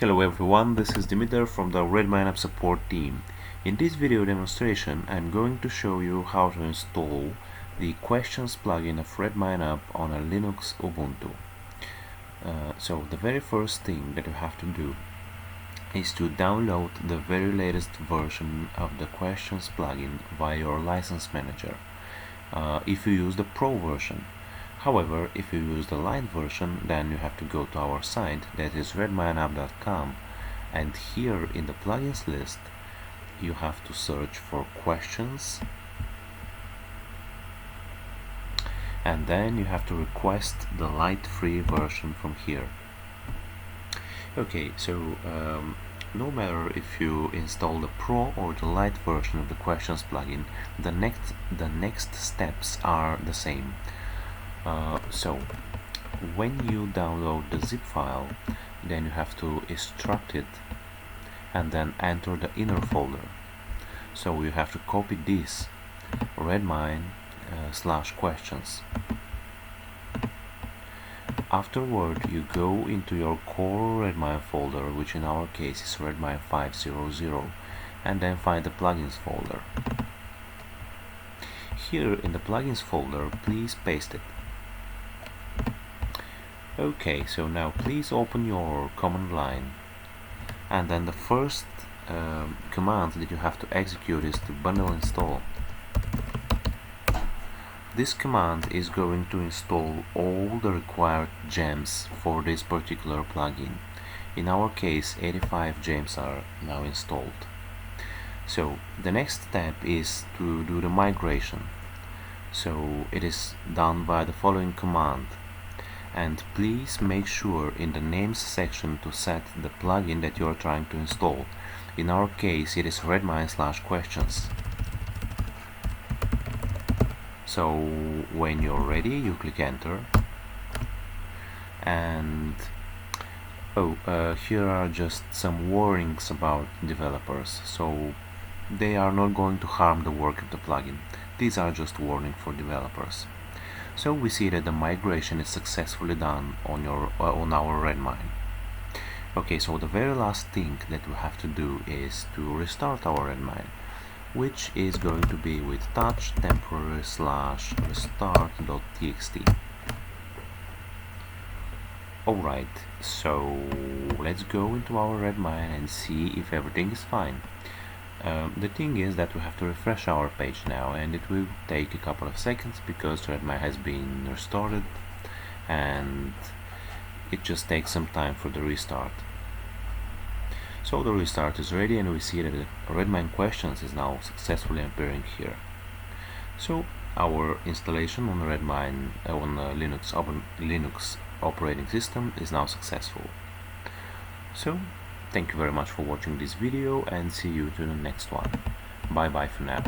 Hello everyone, this is Dimiter from the RedmineUP support team. In this video demonstration, I'm going to show you how to install the Questions plugin of RedmineUP on a Linux Ubuntu. So the very first thing that you have to do is to download the very latest version of the Questions plugin via your license manager if you use the Pro version. However, if you use the Lite version, then you have to go to our site, that is RedmineUp.com, and here in the plugins list you have to search for Questions, and then you have to request the Lite free version from here. Okay, so no matter if you install the Pro or the Lite version of the Questions plugin, the next steps are the same. So when you download the zip file, then you have to extract it and then enter the inner folder. So you have to copy this Redmine /questions. Afterward, you go into your core Redmine folder, which in our case is Redmine 500, and then find the plugins folder. Here in the plugins folder, please paste it. Okay, so now please open your command line, and then the first command that you have to execute is to bundle install. This command is going to install all the required gems for this particular plugin. In our case, 85 gems are now installed. So the next step is to do the migration. So it is done by the following command. And please make sure in the names section to set the plugin that you are trying to install. In our case, it is Redmine /questions. So when you're ready, you click enter, and here are just some warnings about developers. So they are not going to harm the work of the plugin. These are just warnings for developers. So we see that the migration is successfully done on our Redmine. Okay, so the very last thing that we have to do is to restart our Redmine, which is going to be with touch temporary /restart.txt. Alright, so let's go into our Redmine and see if everything is fine. The thing is that we have to refresh our page now, and it will take a couple of seconds because Redmine has been restarted and it just takes some time for the restart. So the restart is ready, and we see that the Redmine Questions is now successfully appearing here. So our installation on Redmine on Linux operating system is now successful. So thank you very much for watching this video, and see you to the next one. Bye bye for now.